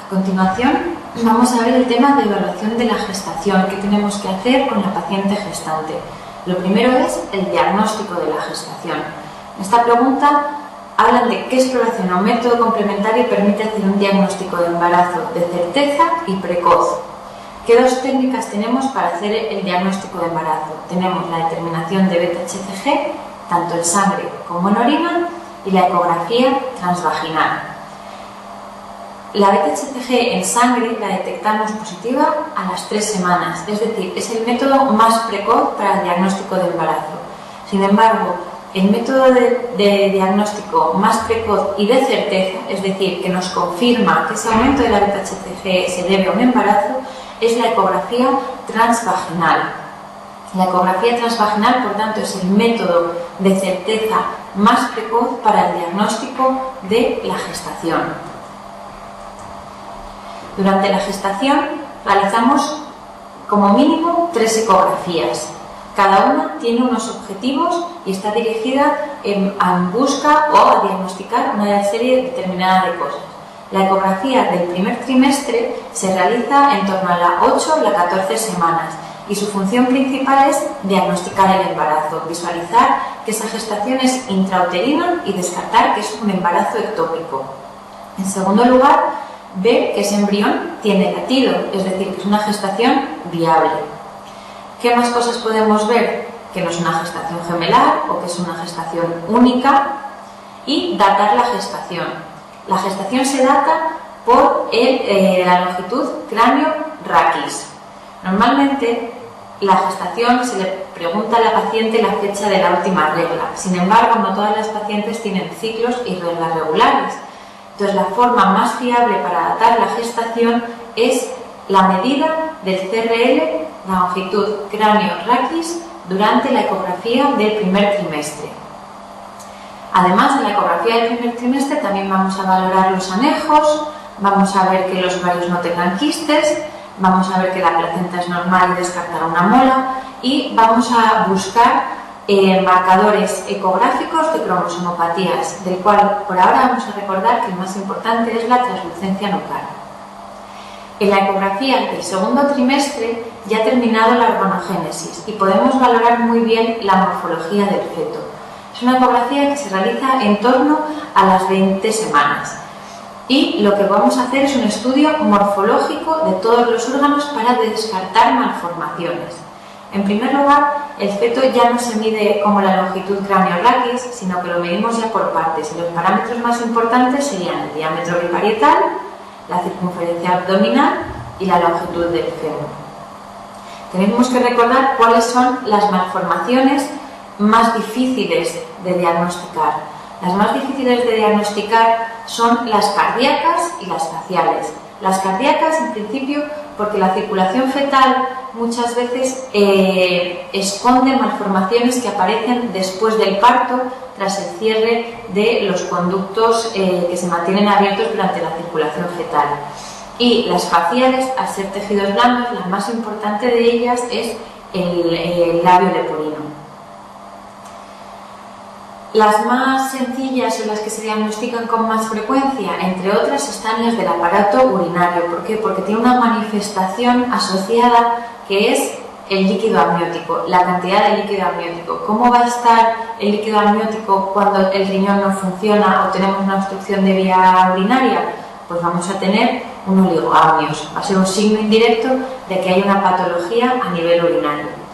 A continuación, vamos a ver el tema de evaluación de la gestación, qué tenemos que hacer con la paciente gestante. Lo primero es el diagnóstico de la gestación. En esta pregunta hablan de qué exploración o método complementario permite hacer un diagnóstico de embarazo de certeza y precoz. ¿Qué dos técnicas tenemos para hacer el diagnóstico de embarazo? Tenemos la determinación de beta-HCG, tanto en sangre como en orina, y la ecografía transvaginal. La beta-HCG en sangre la detectamos positiva a las 3 semanas, es decir, es el método más precoz para el diagnóstico de embarazo. Sin embargo, el método de diagnóstico más precoz y de certeza, es decir, que nos confirma que ese aumento de la beta-HCG se debe a un embarazo, es la ecografía transvaginal. La ecografía transvaginal, por tanto, es el método de certeza más precoz para el diagnóstico de la gestación. Durante la gestación realizamos como mínimo 3 ecografías. Cada una tiene unos objetivos y está dirigida en busca o a diagnosticar una serie determinada de cosas. La ecografía del primer trimestre se realiza en torno a las 8 o las 14 semanas y su función principal es diagnosticar el embarazo, visualizar que esa gestación es intrauterina y descartar que es un embarazo ectópico. En segundo lugar, ver que ese embrión tiene latido, es decir, que es una gestación viable. ¿Qué más cosas podemos ver? Que no es una gestación gemelar o que es una gestación única, y datar la gestación. La gestación se data por la longitud cráneo-raquis. Normalmente la gestación se le pregunta a la paciente la fecha de la última regla. Sin embargo, no todas las pacientes tienen ciclos y reglas regulares. Entonces, la forma más fiable para datar la gestación es la medida del CRL, la longitud cráneo-raquis, durante la ecografía del primer trimestre. Además, en la ecografía del primer trimestre también vamos a valorar los anejos, vamos a ver que los ovarios no tengan quistes, vamos a ver que la placenta es normal y descartar una mola, y vamos a buscar marcadores ecográficos de cromosomopatías, del cual por ahora vamos a recordar que el más importante es la translucencia nucal. En la ecografía del segundo trimestre ya ha terminado la organogénesis y podemos valorar muy bien la morfología del feto. Es una ecografía que se realiza en torno a las 20 semanas y lo que vamos a hacer es un estudio morfológico de todos los órganos para descartar malformaciones. En primer lugar, el feto ya no se mide como la longitud cráneo-raquis, sino que lo medimos ya por partes, y los parámetros más importantes serían el diámetro biparietal, la circunferencia abdominal y la longitud del fémur. Tenemos que recordar cuáles son las malformaciones más difíciles de diagnosticar. Las más difíciles de diagnosticar son las cardíacas y las faciales. Las cardíacas, en principio, porque la circulación fetal muchas veces esconde malformaciones que aparecen después del parto, tras el cierre de los conductos que se mantienen abiertos durante la circulación fetal. Y las faciales, al ser tejidos blandos, la más importante de ellas es el labio leporino. Las más sencillas o las que se diagnostican con más frecuencia, entre otras, están las del aparato urinario. ¿Por qué? Porque tiene una manifestación asociada que es el líquido amniótico, la cantidad de líquido amniótico. ¿Cómo va a estar el líquido amniótico cuando el riñón no funciona o tenemos una obstrucción de vía urinaria? Pues vamos a tener un oligoamnios. Va a ser un signo indirecto de que hay una patología a nivel urinario.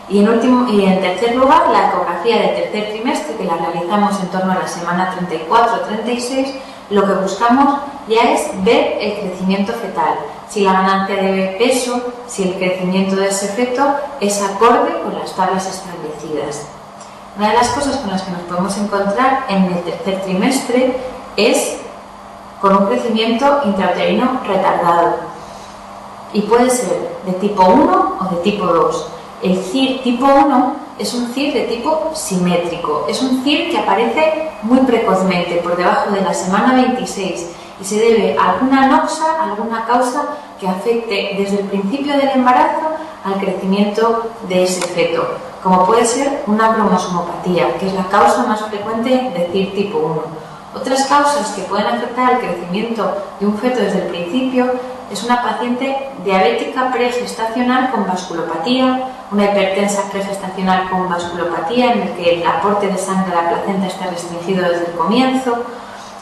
Y en tercer lugar, la ecografía del tercer trimestre, que la realizamos en torno a la semana 34 o 36, lo que buscamos ya es ver el crecimiento fetal, si la ganancia de peso, si el crecimiento de ese feto es acorde con las tablas establecidas. Una de las cosas con las que nos podemos encontrar en el tercer trimestre es con un crecimiento intrauterino retardado, y puede ser de tipo 1 o de tipo 2. El CIR tipo 1 es un CIR de tipo simétrico, es un CIR que aparece muy precozmente, por debajo de la semana 26, y se debe a alguna noxa, alguna causa que afecte desde el principio del embarazo al crecimiento de ese feto, como puede ser una cromosomopatía, que es la causa más frecuente de CIR tipo 1, Otras causas que pueden afectar el crecimiento de un feto desde el principio es una paciente diabética pregestacional con vasculopatía, una hipertensa pregestacional con vasculopatía en el que el aporte de sangre a la placenta está restringido desde el comienzo,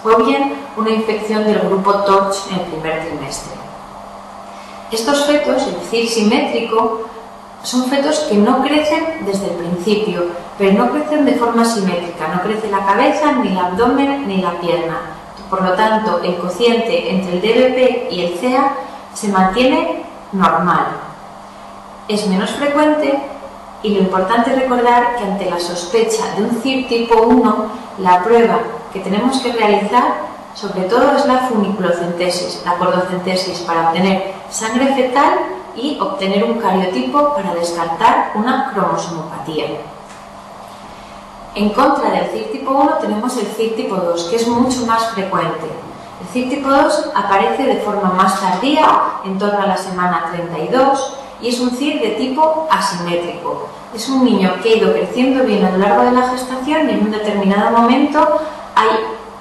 o bien una infección del grupo TORCH en el primer trimestre. Estos fetos, el CIR simétrico, son fetos que no crecen desde el principio, pero no crecen de forma simétrica, no crece la cabeza, ni el abdomen, ni la pierna. Por lo tanto, el cociente entre el DBP y el CA se mantiene normal. Es menos frecuente y lo importante es recordar que ante la sospecha de un CIR tipo 1, la prueba que tenemos que realizar sobre todo es la funiculocentesis, la cordocentesis, para obtener sangre fetal y obtener un cariotipo para descartar una cromosomopatía. En contra del CIR tipo 1 tenemos el CIR tipo 2, que es mucho más frecuente. El CIR tipo 2 aparece de forma más tardía, en torno a la semana 32, y es un CIR de tipo asimétrico. Es un niño que ha ido creciendo bien a lo largo de la gestación y en un determinado momento hay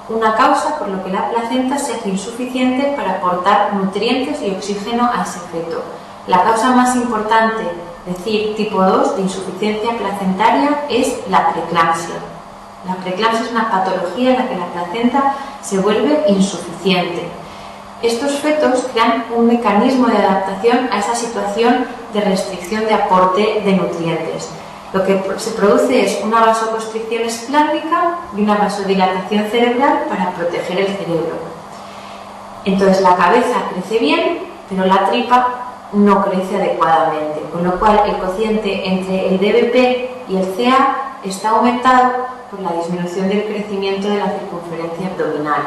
una causa por lo que la placenta se hace insuficiente para aportar nutrientes y oxígeno a ese feto. La causa más importante de CIR tipo 2 de insuficiencia placentaria es la preeclampsia. La preeclampsia es una patología en la que la placenta se vuelve insuficiente. Estos fetos crean un mecanismo de adaptación a esa situación de restricción de aporte de nutrientes. Lo que se produce es una vasoconstricción esplásmica y una vasodilatación cerebral para proteger el cerebro. Entonces la cabeza crece bien, pero la tripa no crece adecuadamente, con lo cual el cociente entre el DBP y el CA está aumentado por la disminución del crecimiento de la circunferencia abdominal.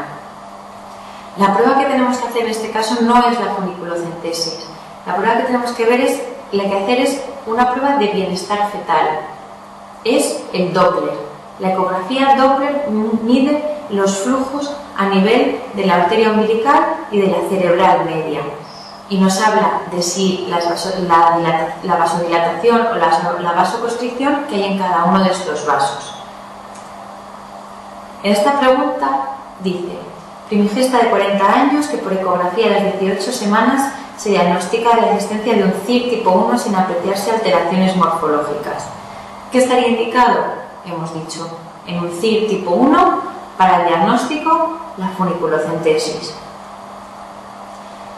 La prueba que tenemos que hacer en este caso no es la funiculocentesis. La prueba que tenemos que hacer es una prueba de bienestar fetal. Es el Doppler. La ecografía Doppler mide los flujos a nivel de la arteria umbilical y de la cerebral media y nos habla de si la vasodilatación o la vasoconstricción que hay en cada uno de estos vasos. En esta pregunta dice: primigesta de 40 años que por ecografía a las 18 semanas se diagnostica la existencia de un CIR tipo 1 sin apreciarse alteraciones morfológicas. ¿Qué estaría indicado? Hemos dicho, en un CIR tipo 1, para el diagnóstico, la funiculocentesis.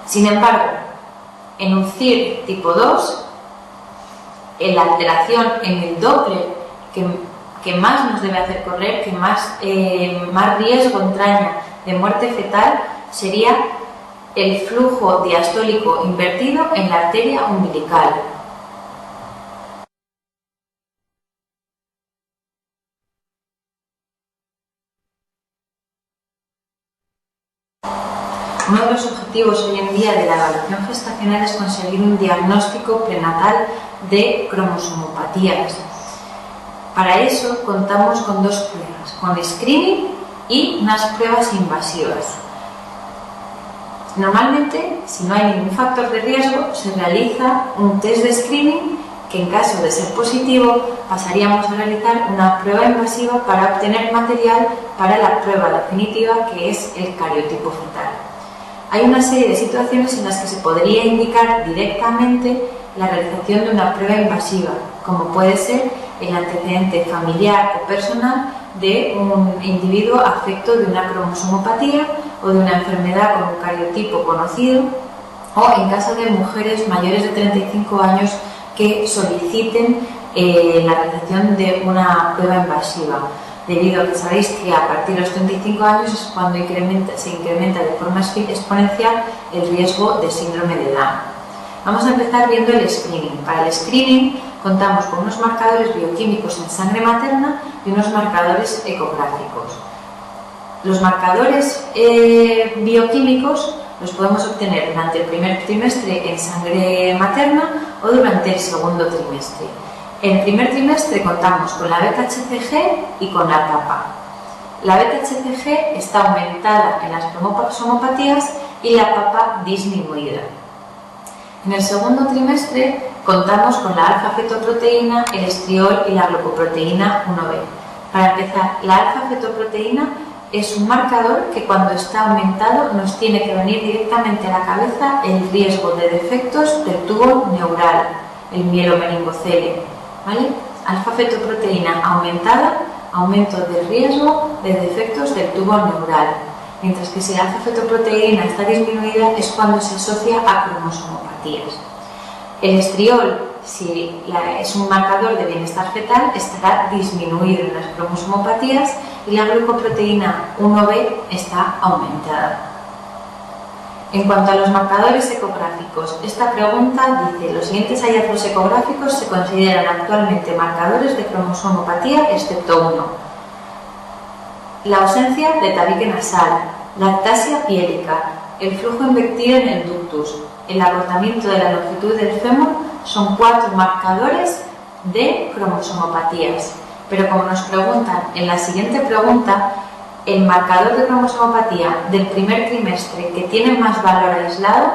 Sin embargo, en un CIR tipo 2, la alteración en el Doppler que más nos debe hacer correr, que más riesgo entraña de muerte fetal, sería el flujo diastólico invertido en la arteria umbilical. Uno de los objetivos hoy en día de la evaluación gestacional es conseguir un diagnóstico prenatal de cromosomopatías. Para eso contamos con dos pruebas, con screening y unas pruebas invasivas. Normalmente, si no hay ningún factor de riesgo, se realiza un test de screening que, en caso de ser positivo, pasaríamos a realizar una prueba invasiva para obtener material para la prueba definitiva, que es el cariotipo fetal. Hay una serie de situaciones en las que se podría indicar directamente la realización de una prueba invasiva, como puede ser el antecedente familiar o personal de un individuo afecto de una cromosomopatía o de una enfermedad con un cariotipo conocido, o en caso de mujeres mayores de 35 años que soliciten la realización de una prueba invasiva, debido a que sabéis que a partir de los 35 años es cuando se incrementa de forma exponencial el riesgo de síndrome de Down. Vamos a empezar viendo el screening. Para el screening contamos con unos marcadores bioquímicos en sangre materna y unos marcadores ecográficos. Los marcadores bioquímicos los podemos obtener durante el primer trimestre en sangre materna o durante el segundo trimestre. En el primer trimestre contamos con la beta-HCG y con la PAPA. La beta-HCG está aumentada en las cromosomopatías y la PAPA disminuida. En el segundo trimestre contamos con la alfa-fetoproteína, el estriol y la glucoproteína 1B. Para empezar, la alfa-fetoproteína es un marcador que cuando está aumentado nos tiene que venir directamente a la cabeza el riesgo de defectos del tubo neural, el mielomeningocelio, ¿vale? Alfa-fetoproteína aumentada, aumento del riesgo de defectos del tubo neural, mientras que si la alfa-fetoproteína está disminuida es cuando se asocia a cromosomopatías. El estriol, si es un marcador de bienestar fetal, estará disminuido en las cromosomopatías y la glucoproteína 1b está aumentada. En cuanto a los marcadores ecográficos, esta pregunta dice: los siguientes hallazgos ecográficos se consideran actualmente marcadores de cromosomopatía excepto uno: la ausencia de tabique nasal, la lactasia piélica, el flujo invertido en el ductus, el acortamiento de la longitud del fémur. Son 4 marcadores de cromosomopatías. Pero como nos preguntan en la siguiente pregunta, el marcador de cromosomopatía del primer trimestre que tiene más valor aislado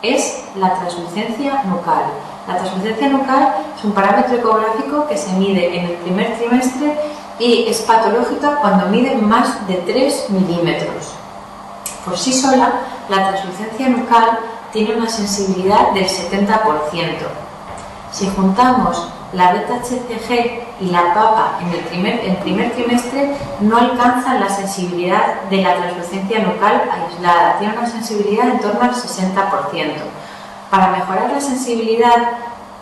es la translucencia nucal. La translucencia nucal es un parámetro ecográfico que se mide en el primer trimestre y es patológica cuando mide más de 3 milímetros. Por sí sola, la translucencia nucal tiene una sensibilidad del 70%. Si juntamos la beta-HCG y la papa en el primer trimestre, no alcanzan la sensibilidad de la translucencia nucal aislada, tiene una sensibilidad en torno al 60%. Para mejorar la sensibilidad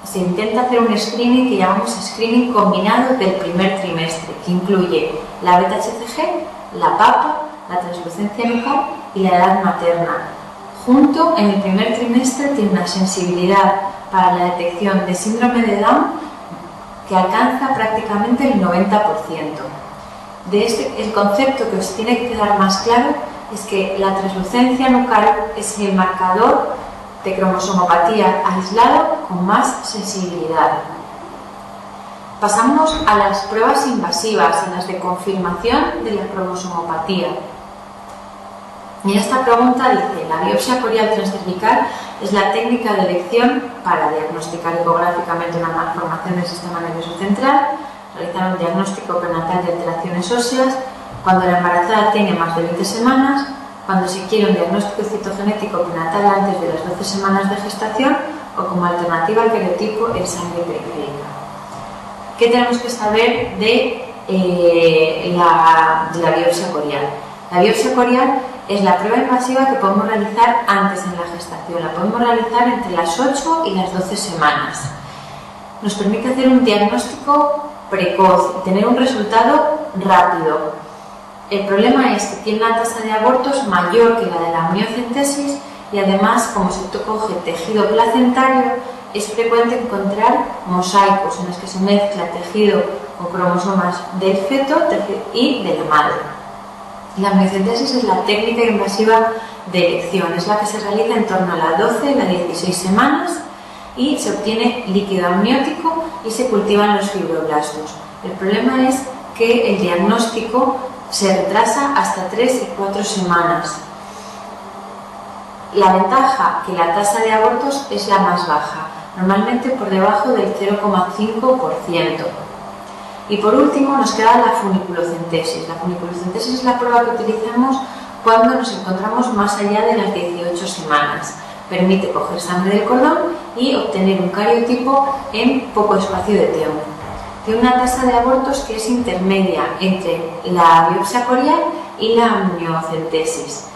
se intenta hacer un screening que llamamos screening combinado del primer trimestre, que incluye la beta-HCG, la papa, la translucencia nucal y la edad materna. Junto, en el primer trimestre tiene una sensibilidad para la detección de síndrome de Down que alcanza prácticamente el 90%. El concepto que os tiene que quedar más claro es que la translucencia nucal es el marcador de cromosomopatía aislado con más sensibilidad. Pasamos a las pruebas invasivas, a las de confirmación de la cromosomopatía. Y esta pregunta dice: la biopsia corial transcervical es la técnica de elección para diagnosticar ecográficamente una malformación del sistema nervioso central, realizar un diagnóstico prenatal de alteraciones óseas cuando la embarazada tiene más de 20 semanas, cuando se quiere un diagnóstico citogenético prenatal antes de las 12 semanas de gestación o como alternativa al cariotipo en sangre periférica. ¿Qué tenemos que saber de la biopsia corial? La biopsia corial es la prueba invasiva que podemos realizar antes en la gestación. La podemos realizar entre las 8 y las 12 semanas. Nos permite hacer un diagnóstico precoz y tener un resultado rápido. El problema es que tiene una tasa de abortos mayor que la de la amniocentesis y además, como se coge tejido placentario, es frecuente encontrar mosaicos en los que se mezcla tejido con cromosomas del feto y de la madre. La amniocentesis es la técnica invasiva de elección, es la que se realiza en torno a las 12 y las 16 semanas y se obtiene líquido amniótico y se cultivan los fibroblastos. El problema es que el diagnóstico se retrasa hasta 3 y 4 semanas. La ventaja, que la tasa de abortos es la más baja, normalmente por debajo del 0,5%. Y por último nos queda la funiculocentesis. La funiculocentesis es la prueba que utilizamos cuando nos encontramos más allá de las 18 semanas. Permite coger sangre del cordón y obtener un cariotipo en poco espacio de tiempo. Tiene una tasa de abortos que es intermedia entre la biopsia corial y la amniocentesis.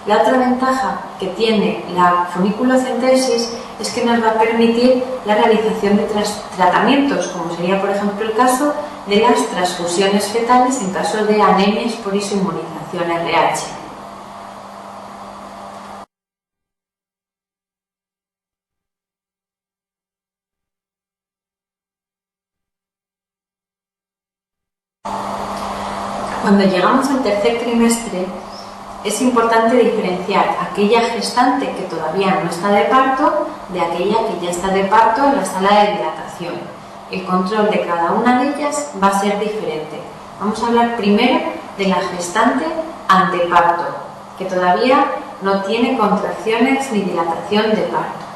La otra ventaja que tiene la funiculocentesis es que nos va a permitir la realización de tratamientos, como sería por ejemplo el caso de las transfusiones fetales en caso de anemias por isoinmunización RH. Cuando llegamos al tercer trimestre, es importante diferenciar aquella gestante que todavía no está de parto de aquella que ya está de parto en la sala de dilatación. El control de cada una de ellas va a ser diferente. Vamos a hablar primero de la gestante anteparto, que todavía no tiene contracciones ni dilatación de parto.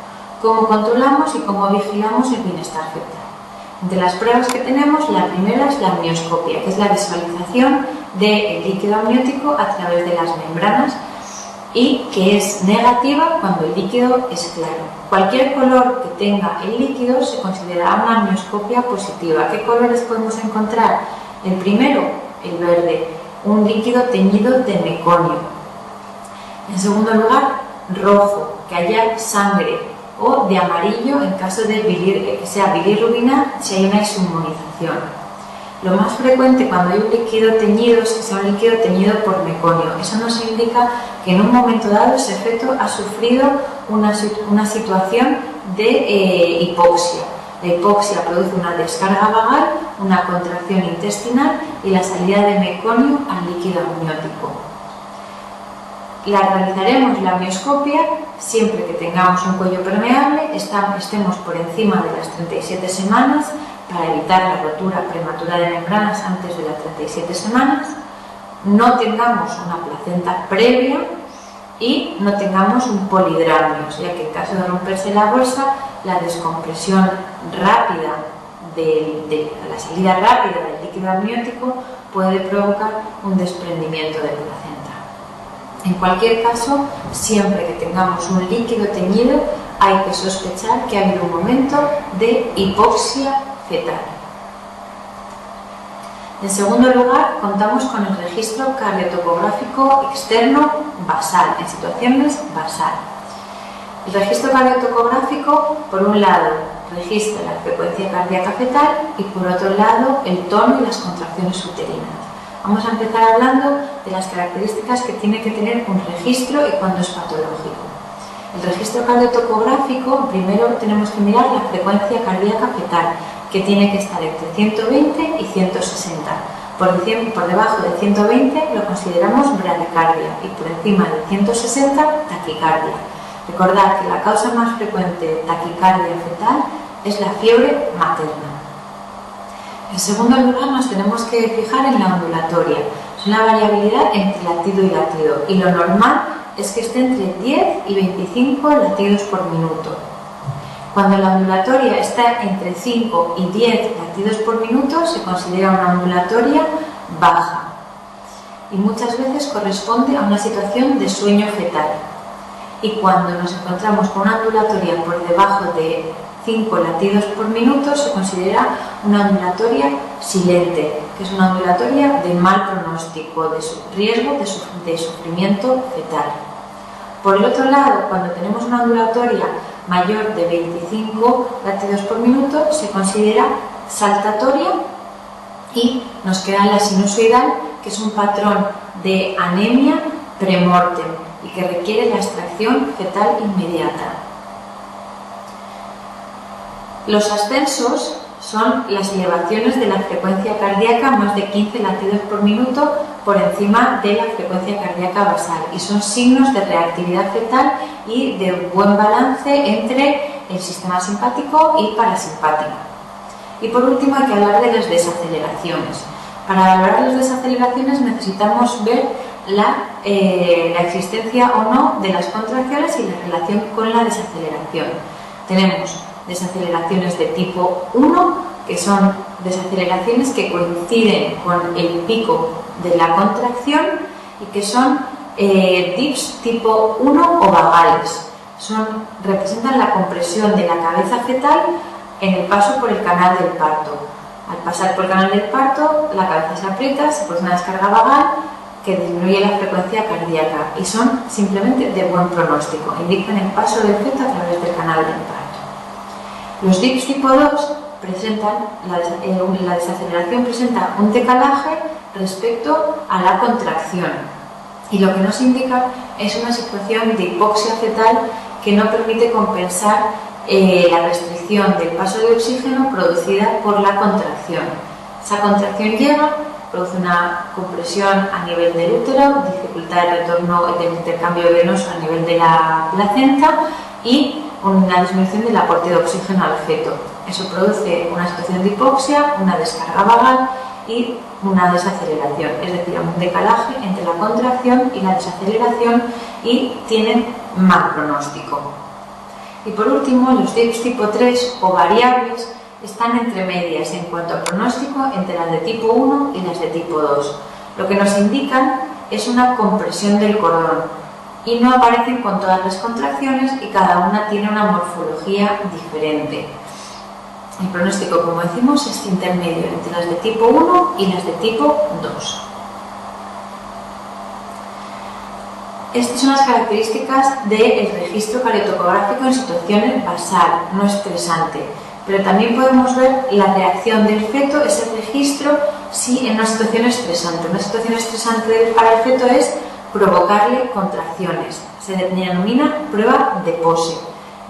¿Cómo controlamos y cómo vigilamos el bienestar fetal? Entre las pruebas que tenemos, la primera es la amnioscopia, que es la visualización del líquido amniótico a través de las membranas y que es negativa cuando el líquido es claro. Cualquier color que tenga el líquido se considerará una amnioscopia positiva. ¿Qué colores podemos encontrar? El primero, el verde, un líquido teñido de meconio. En segundo lugar, rojo, que haya sangre, o de amarillo en caso de que sea bilirrubina si hay una inmunización. Lo más frecuente cuando hay un líquido teñido es que sea un líquido teñido por meconio. Eso nos indica que en un momento dado ese feto ha sufrido una situación de hipoxia. La hipoxia produce una descarga vagal, una contracción intestinal y la salida de meconio al líquido amniótico. Realizaremos la amnioscopia siempre que tengamos un cuello permeable, estemos por encima de las 37 semanas para evitar la rotura prematura de membranas antes de las 37 semanas, no tengamos una placenta previa y no tengamos un polidramios, ya que en caso de romperse la bolsa, la descompresión rápida la salida rápida del líquido amniótico puede provocar un desprendimiento de placenta. En cualquier caso, siempre que tengamos un líquido teñido, hay que sospechar que ha habido un momento de hipoxia fetal. En segundo lugar, contamos con el registro cardiotocográfico externo basal, en situaciones basal. El registro cardiotocográfico, por un lado, registra la frecuencia cardíaca fetal y por otro lado, el tono y las contracciones uterinas. Vamos a empezar hablando de las características que tiene que tener un registro y cuándo es patológico. El registro cardiotocográfico, primero tenemos que mirar la frecuencia cardíaca fetal, que tiene que estar entre 120 y 160. Por debajo de 120 lo consideramos bradicardia y por encima de 160 taquicardia. Recordad que la causa más frecuente de taquicardia fetal es la fiebre materna. En segundo lugar, nos tenemos que fijar en la ondulatoria. Es una variabilidad entre latido y latido y lo normal es que esté entre 10 y 25 latidos por minuto. Cuando la ondulatoria está entre 5 y 10 latidos por minuto, se considera una ondulatoria baja y muchas veces corresponde a una situación de sueño fetal. Y cuando nos encontramos con una ondulatoria por debajo de 5 latidos por minuto, se considera una ondulatoria silente, que es una ondulatoria de mal pronóstico, de riesgo de sufrimiento fetal. Por el otro lado, cuando tenemos una ondulatoria mayor de 25 latidos por minuto, se considera saltatoria y nos queda la sinusoidal, que es un patrón de anemia premortem y que requiere la extracción fetal inmediata. Los ascensos son las elevaciones de la frecuencia cardíaca más de 15 latidos por minuto por encima de la frecuencia cardíaca basal y son signos de reactividad fetal y de buen balance entre el sistema simpático y parasimpático. Y por último hay que hablar de las desaceleraciones. Para hablar de las desaceleraciones necesitamos ver la existencia o no de las contracciones y la relación con la desaceleración. Tenemos desaceleraciones de tipo 1, que son desaceleraciones que coinciden con el pico de la contracción y que son dips tipo 1 o vagales. Representan la compresión de la cabeza fetal en el paso por el canal del parto. Al pasar por el canal del parto, la cabeza se aprieta, se produce una descarga vagal que disminuye la frecuencia cardíaca y son simplemente de buen pronóstico, indican el paso del feto a través del canal del parto. Los dips tipo 2 presentan, la desaceleración presenta un decalaje respecto a la contracción y lo que nos indica es una situación de hipoxia fetal que no permite compensar la restricción del paso de oxígeno producida por la contracción. Esa contracción llega, produce una compresión a nivel del útero, dificultad de retorno del intercambio venoso a nivel de la placenta y una disminución del aporte de oxígeno al feto. Eso produce una situación de hipoxia, una descarga vagal y una desaceleración, es decir, un decalaje entre la contracción y la desaceleración y tienen mal pronóstico. Y por último, los dips tipo 3 o variables están entre medias en cuanto a pronóstico entre las de tipo 1 y las de tipo 2. Lo que nos indican es una compresión del cordón y no aparecen con todas las contracciones y cada una tiene una morfología diferente. El pronóstico, como decimos, es intermedio entre las de tipo 1 y las de tipo 2. Estas son las características del registro cardiotocográfico en situación basal, no estresante. Pero también podemos ver la reacción del feto, ese registro, si en una situación estresante. Una situación estresante para el feto es provocarle contracciones. Se denomina prueba de Pose.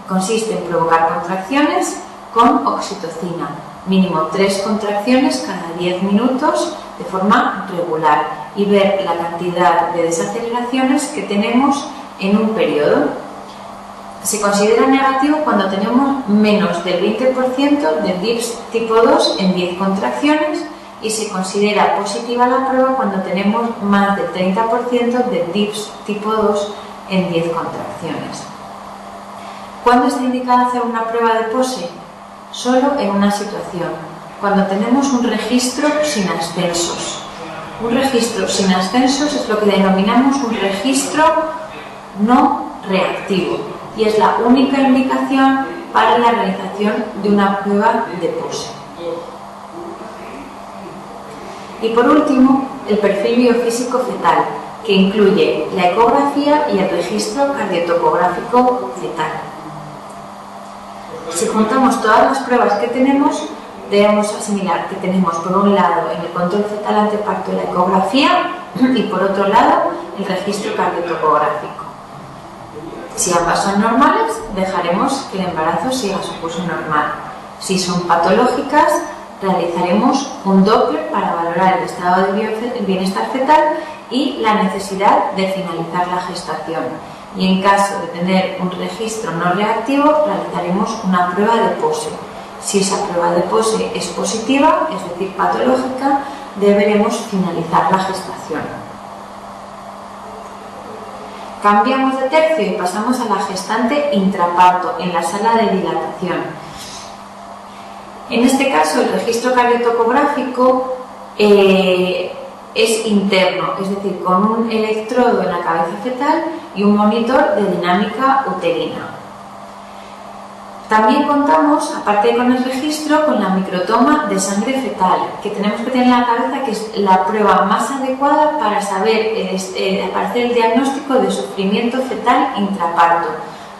Consiste en provocar contracciones con oxitocina. Mínimo 3 contracciones cada 10 minutos de forma regular y ver la cantidad de desaceleraciones que tenemos en un periodo. Se considera negativo cuando tenemos menos del 20% de DIPS tipo 2 en 10 contracciones y se considera positiva la prueba cuando tenemos más del 30% de DIPS tipo 2 en 10 contracciones. ¿Cuándo está indicado hacer una prueba de Pose? Solo en una situación, cuando tenemos un registro sin ascensos. Un registro sin ascensos es lo que denominamos un registro no reactivo y es la única indicación para la realización de una prueba de Pose. Y por último, el perfil biofísico fetal, que incluye la ecografía y el registro cardiotocográfico fetal. Si juntamos todas las pruebas que tenemos, debemos asimilar que tenemos por un lado en el control fetal anteparto la ecografía y por otro lado el registro cardiotocográfico. Si ambas son normales, dejaremos que el embarazo siga su curso normal. Si son patológicas, realizaremos un Doppler para valorar el estado de bienestar fetal y la necesidad de finalizar la gestación. Y en caso de tener un registro no reactivo, realizaremos una prueba de Pose. Si esa prueba de Pose es positiva, es decir, patológica, deberemos finalizar la gestación. Cambiamos de tercio y pasamos a la gestante intraparto, en la sala de dilatación. En este caso, el registro cardiotocográfico es interno, es decir, con un electrodo en la cabeza fetal y un monitor de dinámica uterina. También contamos, aparte con el registro, con la microtoma de sangre fetal, que tenemos que tener en la cabeza que es la prueba más adecuada para saber, para hacer el diagnóstico de sufrimiento fetal intraparto.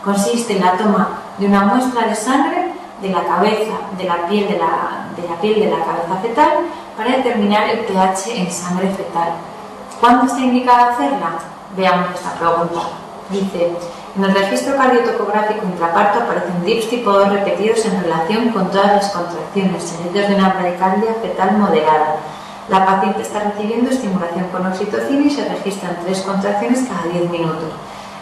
Consiste en la toma de una muestra de sangre de la cabeza, de la piel de la cabeza fetal, para determinar el pH en sangre fetal. ¿Cuándo está indicado hacerla? Veamos esta pregunta. Dice: en el registro cardiotocográfico intraparto aparecen DIPS tipo 2 repetidos en relación con todas las contracciones, seguidos de una bradicardia fetal moderada. La paciente está recibiendo estimulación con oxitocina y se registran 3 contracciones cada 10 minutos.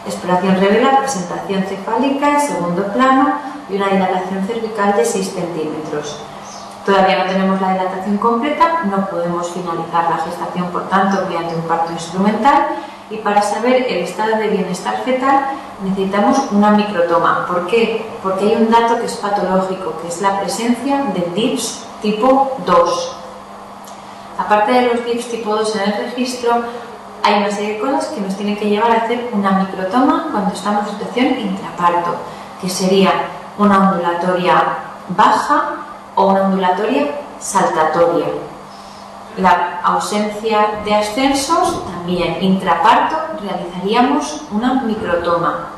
Exploración revela presentación cefálica en segundo plano y una dilatación cervical de 6 centímetros. Todavía no tenemos la dilatación completa, no podemos finalizar la gestación, por tanto, mediante un parto instrumental, y para saber el estado de bienestar fetal necesitamos una microtoma. ¿Por qué? Porque hay un dato que es patológico, que es la presencia de DIPS tipo 2. Aparte de los DIPS tipo 2 en el registro, hay una serie de cosas que nos tienen que llevar a hacer una microtoma cuando estamos en situación intraparto, que sería una ondulatoria baja o una ondulatoria saltatoria. La ausencia de ascensos, también intraparto, realizaríamos una microtoma.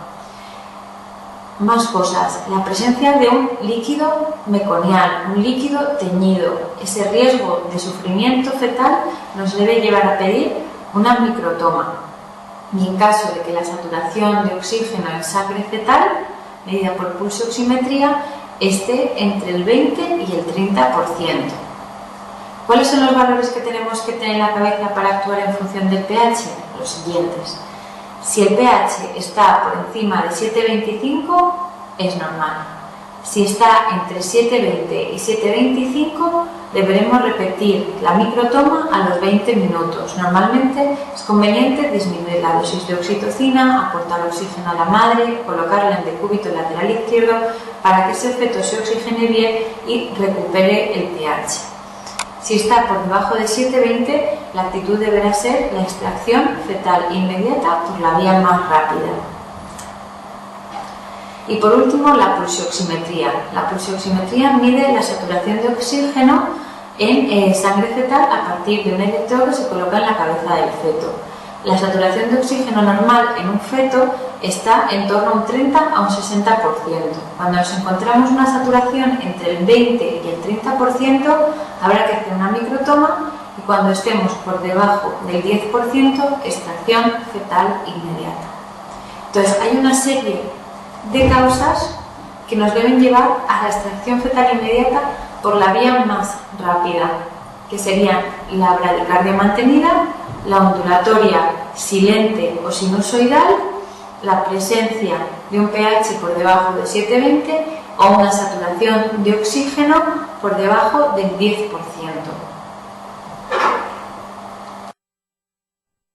Más cosas, la presencia de un líquido meconial, un líquido teñido. Ese riesgo de sufrimiento fetal nos debe llevar a pedir una microtoma. Y en caso de que la saturación de oxígeno en sangre fetal, medida por pulsioximetría, esté entre el 20 y el 30%. ¿Cuáles son los valores que tenemos que tener en la cabeza para actuar en función del pH? Los siguientes. Si el pH está por encima de 7,25, es normal. Si está entre 7,20 y 7,25, deberemos repetir la microtoma a los 20 minutos. Normalmente es conveniente disminuir la dosis de oxitocina, aportar oxígeno a la madre, colocarla en decúbito lateral izquierdo para que ese feto se oxigene bien y recupere el pH. Si está por debajo de 7,20, la actitud deberá ser la extracción fetal inmediata por la vía más rápida. Y por último, la pulsioximetría. La pulsioximetría mide la saturación de oxígeno en sangre fetal a partir de un electrodo que se coloca en la cabeza del feto. La saturación de oxígeno normal en un feto está en torno a un 30 a un 60%. Cuando nos encontramos una saturación entre el 20 y el 30%, habrá que hacer una microtoma, y cuando estemos por debajo del 10%, extracción fetal inmediata. Entonces, hay una serie de causas que nos deben llevar a la extracción fetal inmediata por la vía más rápida, que serían la bradicardia mantenida, la ondulatoria silente o sinusoidal, la presencia de un pH por debajo de 7,20 o una saturación de oxígeno por debajo del 10%.